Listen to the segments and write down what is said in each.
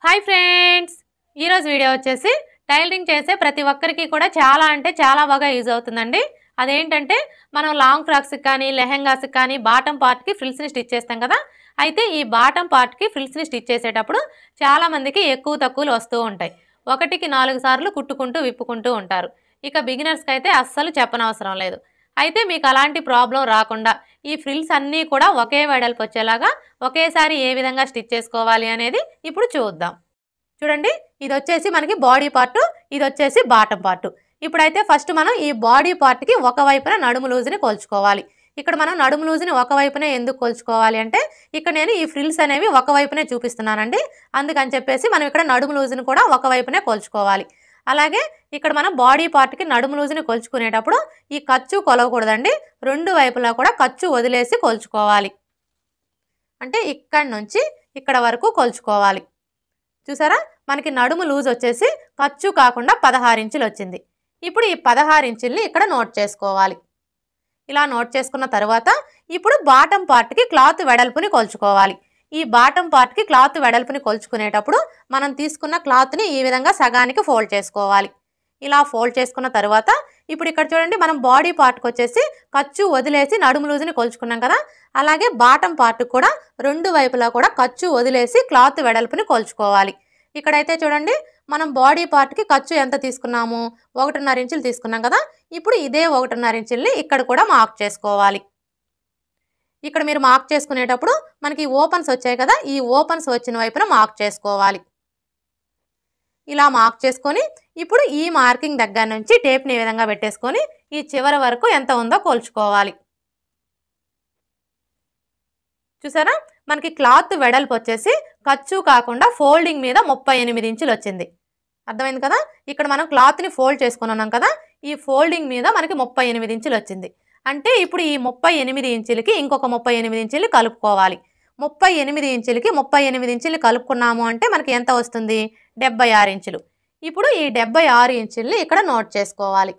Hi friends, ఈరోజు video వచ్చేసి tailoring చేసే ప్రతి ఒక్కరికి కూడా చాలా అంటే చాలా బాగా యూజ్ అవుతుందండి. అదేంటంటే మనం లాంగ్ ఫ్రాక్స్కి కానీ లెహెంగాస్కి కానీ బాటమ్ పార్ట్కి ఫ్రిల్స్ని స్టిచ్ చేస్తాం కదా. అయితే ఈ బాటమ్ పార్ట్కి ఫ్రిల్స్ని స్టిచ్ చేసేటప్పుడు చాలామందికి ఎక్కువ తక్కువలు వస్తూ ఉంటాయి. 1కి 4 సార్లు కుట్టుకుంటూ విప్పుకుంటూ ఉంటారు. ఇక బిగినర్స్కి అయితే అస్సలు చెప్పనవసరం లేదు. అయితే మీకు అలాంటి ప్రాబ్లం రాకుండా ఈ ఫ్రిల్స్ అన్నీ కూడా ఒకే వెడల్పు వచ్చేలాగా ఒకేసారి ఏ విధంగా స్టిచ్ చేసుకోవాలి అనేది ఇప్పుడు చూద్దాం. చూడండి, ఇది వచ్చేసి మనకి బాడీ పార్ట్, ఇది వచ్చేసి బాటమ్ పార్ట్. ఇప్పుడైతే ఫస్ట్ మనం ఈ బాడీ పార్ట్కి ఒకవైపున నడుము లూజ్ని కొలుచుకోవాలి. ఇక్కడ మనం నడుము లూజ్ని ఒకవైపునే ఎందుకు కొలుచుకోవాలి అంటే ఇక్కడ నేను ఈ ఫ్రిల్స్ అనేవి ఒకవైపునే చూపిస్తున్నానండి. అందుకని చెప్పేసి మనం ఇక్కడ నడుము లూజ్ని కూడా ఒకవైపునే కొలుచుకోవాలి. అలాగే ఇక్కడ మనం బాడీ పార్ట్కి నడుము లూజ్ని కొలుచుకునేటప్పుడు ఈ ఖర్చు కొలవకూడదండి. రెండు వైపులా కూడా ఖర్చు వదిలేసి కొలుచుకోవాలి. అంటే ఇక్కడి నుంచి ఇక్కడ వరకు కొలుచుకోవాలి. చూసారా, మనకి నడుము లూజ్ వచ్చేసి ఖర్చు కాకుండా 16 ఇంచులు వచ్చింది. ఇప్పుడు ఈ 16 ఇంచుల్ని ఇక్కడ నోట్ చేసుకోవాలి. ఇలా నోట్ చేసుకున్న తర్వాత ఇప్పుడు బాటమ్ పార్ట్కి క్లాత్ వెడల్పుని కొలుచుకోవాలి. ఈ బాటమ్ పార్ట్కి క్లాత్ వెడల్పుని కొలుచుకునేటప్పుడు మనం తీసుకున్న క్లాత్ని ఈ విధంగా సగానికి ఫోల్డ్ చేసుకోవాలి. ఇలా ఫోల్డ్ చేసుకున్న తర్వాత ఇప్పుడు ఇక్కడ చూడండి, మనం బాడీ పార్ట్కి వచ్చేసి ఖర్చు వదిలేసి నడుము లూజ్ని కొలుచుకున్నాం కదా. అలాగే బాటమ్ పార్ట్ కూడా రెండు వైపులా కూడా ఖర్చు వదిలేసి క్లాత్ వెడల్పుని కొలుచుకోవాలి. ఇక్కడైతే చూడండి, మనం బాడీ పార్ట్కి ఖర్చు ఎంత తీసుకున్నాము, 1.5 ఇంచులు తీసుకున్నాం కదా. ఇప్పుడు ఇదే 1.5 ఇంచుల్ని ఇక్కడ కూడా మార్క్ చేసుకోవాలి. ఇక్కడ మీరు మార్క్ చేసుకునేటప్పుడు మనకి ఓపెన్స్ వచ్చాయి కదా, ఈ ఓపెన్స్ వచ్చిన వైపున మార్క్ చేసుకోవాలి. ఇలా మార్క్ చేసుకొని ఇప్పుడు ఈ మార్కింగ్ దగ్గర నుంచి టేప్ని ఈ విధంగా పెట్టేసుకొని ఈ చివరి వరకు ఎంత ఉందో కొలుచుకోవాలి. చూసారా, మనకి క్లాత్ వెడల్పు వచ్చేసి ఖర్చు కాకుండా ఫోల్డింగ్ మీద 38 ఇంచులు వచ్చింది. అర్థమైంది కదా. ఇక్కడ మనం క్లాత్ని ఫోల్డ్ చేసుకుని ఉన్నాం కదా, ఈ ఫోల్డింగ్ మీద మనకి 38 ఇంచులు వచ్చింది. అంటే ఇప్పుడు ఈ 38 ఇంచులకి ఇంకొక 38 ఇంచులు కలుపుకోవాలి. 38 ఇంచులకి 38 ఇంచులు కలుపుకున్నాము అంటే మనకి ఎంత వస్తుంది, 76 ఇంచులు. ఇప్పుడు ఈ 76 ఇంచుల్ని ఇక్కడ నోట్ చేసుకోవాలి.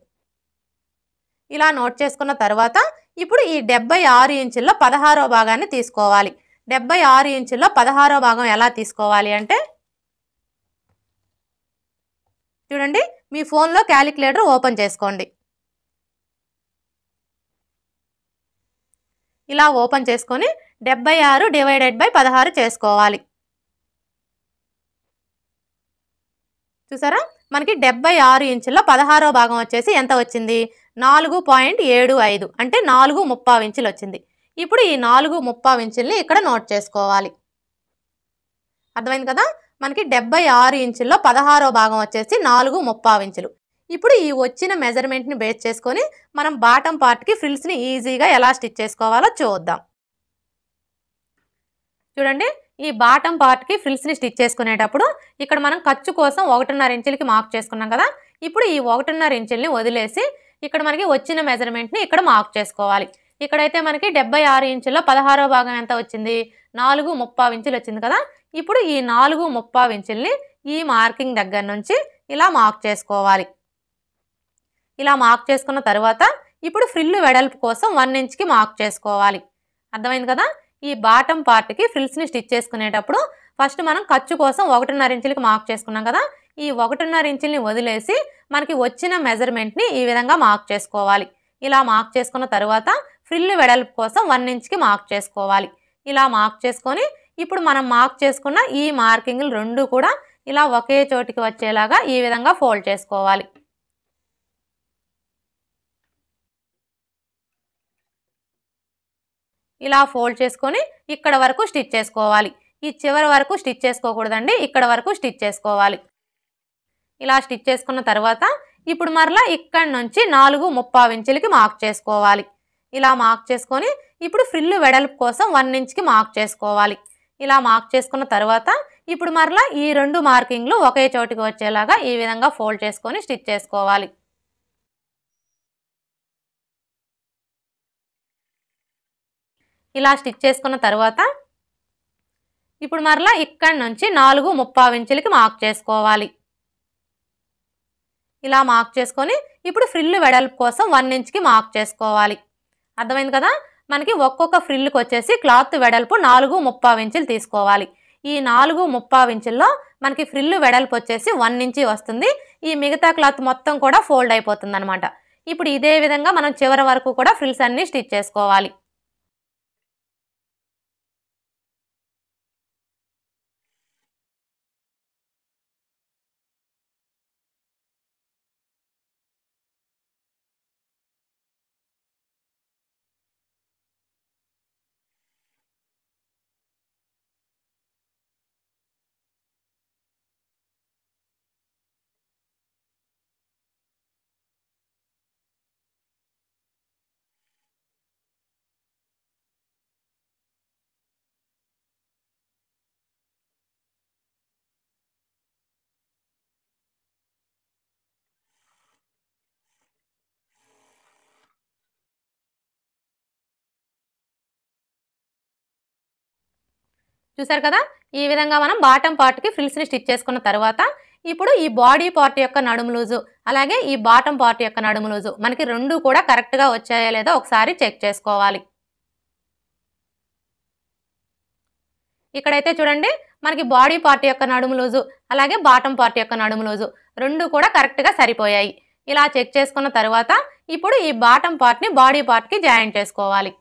ఇలా నోట్ చేసుకున్న తర్వాత ఇప్పుడు ఈ 76 ఇంచుల్లో 16వ భాగాన్ని తీసుకోవాలి. 76 ఇంచుల్లో 16వ భాగం ఎలా తీసుకోవాలి అంటే చూడండి, మీ ఫోన్లో క్యాలిక్యులేటర్ ఓపెన్ చేసుకోండి. ఇలా ఓపెన్ చేసుకొని 76 డివైడెడ్ బై 16 చేసుకోవాలి. చూసారా, మనకి 76 ఇంచుల్లో 16వ భాగం వచ్చేసి ఎంత వచ్చింది, 4.75 అంటే 4.35 ఇంచులు వచ్చింది. ఇప్పుడు ఈ 4.35 ఇంచుల్ని ఇక్కడ నోట్ చేసుకోవాలి. అర్థమైంది కదా. మనకి 76 ఇంచుల్లో 16వ భాగం వచ్చేసి 4.35 ఇంచులు. ఇప్పుడు ఈ వచ్చిన మెజర్మెంట్ని బేస్ చేసుకొని మనం బాటమ్ పార్ట్కి ఫ్రిల్స్ని ఈజీగా ఎలా స్టిచ్ చేసుకోవాలో చూద్దాం. చూడండి, ఈ బాటమ్ పార్ట్కి ఫ్రిల్స్ని స్టిచ్ చేసుకునేటప్పుడు ఇక్కడ మనం ఖర్చు కోసం 1.5 ఇంచులకి మార్క్ చేసుకున్నాం కదా. ఇప్పుడు ఈ 1.5 ఇంచుల్ని వదిలేసి ఇక్కడ మనకి వచ్చిన మెజర్మెంట్ని ఇక్కడ మార్క్ చేసుకోవాలి. ఇక్కడైతే మనకి 76 ఇంచుల్లో 16వ భాగం ఎంత వచ్చింది, 4.35 ఇంచులు వచ్చింది కదా. ఇప్పుడు ఈ 4.35 ఇంచుల్ని ఈ మార్కింగ్ దగ్గర నుంచి ఇలా మార్క్ చేసుకోవాలి. ఇలా మార్క్ చేసుకున్న తర్వాత ఇప్పుడు ఫ్రిల్ వెడల్పు కోసం 1 ఇంచ్కి మార్క్ చేసుకోవాలి. అర్థమైంది కదా. ఈ బాటమ్ పార్ట్కి ఫ్రిల్స్ని స్టిచ్ చేసుకునేటప్పుడు ఫస్ట్ మనం ఖర్చు కోసం 1.5 ఇంచులకి మార్క్ చేసుకున్నాం కదా. ఈ 1.5 ఇంచుల్ని వదిలేసి మనకి వచ్చిన మెజర్మెంట్ని ఈ విధంగా మార్క్ చేసుకోవాలి. ఇలా మార్క్ చేసుకున్న తర్వాత ఫ్రిల్ వెడల్పు కోసం 1 ఇంచ్కి మార్క్ చేసుకోవాలి. ఇలా మార్క్ చేసుకొని ఇప్పుడు మనం మార్క్ చేసుకున్న ఈ మార్కింగ్లు రెండు కూడా ఇలా ఒకే చోటికి వచ్చేలాగా ఈ విధంగా ఫోల్డ్ చేసుకోవాలి. ఇలా ఫోల్డ్ చేసుకొని ఇక్కడ వరకు స్టిచ్ చేసుకోవాలి. ఈ చివరి వరకు స్టిచ్ చేసుకోకూడదండి, ఇక్కడ వరకు స్టిచ్ చేసుకోవాలి. ఇలా స్టిచ్ చేసుకున్న తర్వాత ఇప్పుడు మరలా ఇక్కడి నుంచి 4.35 ఇంచులకి మార్క్ చేసుకోవాలి. ఇలా మార్క్ చేసుకొని ఇప్పుడు ఫ్రిల్ వెడల్పు కోసం 1 ఇంచ్కి మార్క్ చేసుకోవాలి. ఇలా మార్క్ చేసుకున్న తర్వాత ఇప్పుడు మరలా ఈ రెండు మార్కింగ్లు ఒకే చోటికి వచ్చేలాగా ఈ విధంగా ఫోల్డ్ చేసుకొని స్టిచ్ చేసుకోవాలి. ఇలా స్టిచ్ చేసుకున్న తర్వాత ఇప్పుడు మరలా ఇక్కడి నుంచి 4.35 ఇంచులకి మార్క్ చేసుకోవాలి. ఇలా మార్క్ చేసుకొని ఇప్పుడు ఫ్రిల్ వెడల్పు కోసం 1 ఇంచ్కి మార్క్ చేసుకోవాలి. అర్థమైంది కదా. మనకి ఒక్కొక్క ఫ్రిల్కి వచ్చేసి క్లాత్ వెడల్పు 4.35 ఇంచులు తీసుకోవాలి. ఈ 4.5 ఇంచుల్లో మనకి ఫ్రిల్ వెడల్పు వచ్చేసి 1 ఇంచి వస్తుంది. ఈ మిగతా క్లాత్ మొత్తం కూడా ఫోల్డ్ అయిపోతుందన్నమాట. ఇప్పుడు ఇదే విధంగా మనం చివరి వరకు కూడా ఫ్రిల్స్ అన్ని స్టిచ్ చేసుకోవాలి. చూసారు కదా, ఈ విధంగా మనం బాటమ్ పార్ట్కి ఫ్రిల్స్ని స్టిచ్ చేసుకున్న తర్వాత ఇప్పుడు ఈ బాడీ పార్ట్ యొక్క నడుము లూజు అలాగే ఈ బాటమ్ పార్ట్ యొక్క నడుము లూజు మనకి రెండు కూడా కరెక్ట్గా వచ్చాయో లేదో ఒకసారి చెక్ చేసుకోవాలి. ఇక్కడైతే చూడండి, మనకి బాడీ పార్ట్ యొక్క నడుము లూజు అలాగే బాటమ్ పార్ట్ యొక్క నడుము లూజు రెండు కూడా కరెక్ట్గా సరిపోయాయి. ఇలా చెక్ చేసుకున్న తర్వాత ఇప్పుడు ఈ బాటమ్ పార్ట్ని బాడీ పార్ట్కి జాయిన్ చేసుకోవాలి.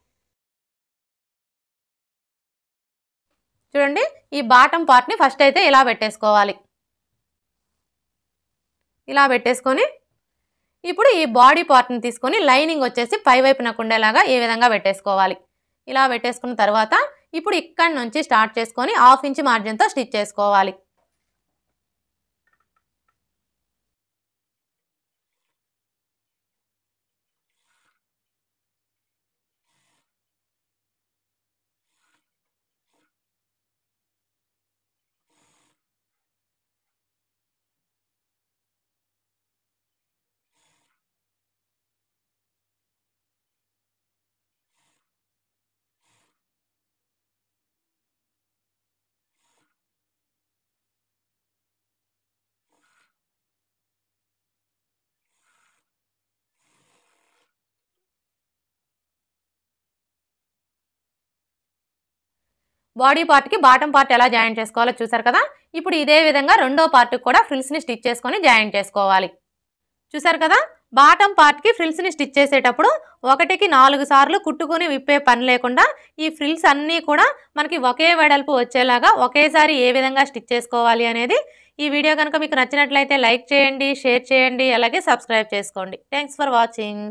చూడండి, ఈ బాటమ్ పార్ట్ని ఫస్ట్ అయితే ఇలా పెట్టేసుకోవాలి. ఇలా పెట్టేసుకొని ఇప్పుడు ఈ బాడీ పార్ట్ని తీసుకొని లైనింగ్ వచ్చేసి పై వైపునకు ఉండేలాగా ఈ విధంగా పెట్టేసుకోవాలి. ఇలా పెట్టేసుకున్న తర్వాత ఇప్పుడు ఇక్కడ నుంచి స్టార్ట్ చేసుకొని 1/2 ఇంచ్ మార్జిన్తో స్టిచ్ చేసుకోవాలి. బాడీ పార్ట్కి బాటమ్ పార్ట్ ఎలా జాయిన్ చేసుకోవాలో చూసారు కదా. ఇప్పుడు ఇదే విధంగా రెండో పార్ట్కి కూడా ఫ్రిల్స్ని స్టిచ్ చేసుకొని జాయిన్ చేసుకోవాలి. చూసారు కదా, బాటమ్ పార్ట్కి ఫ్రిల్స్ని స్టిచ్ చేసేటప్పుడు 1కి 4 సార్లు కుట్టుకొని విప్పే పని లేకుండా ఈ ఫ్రిల్స్ అన్నీ కూడా మనకి ఒకే వెడల్పు వచ్చేలాగా ఒకేసారి ఏ విధంగా స్టిచ్ చేసుకోవాలి అనేది ఈ వీడియో కనుక మీకు నచ్చినట్లయితే లైక్ చేయండి, షేర్ చేయండి, అలాగే సబ్స్క్రైబ్ చేసుకోండి. Thanks for watching.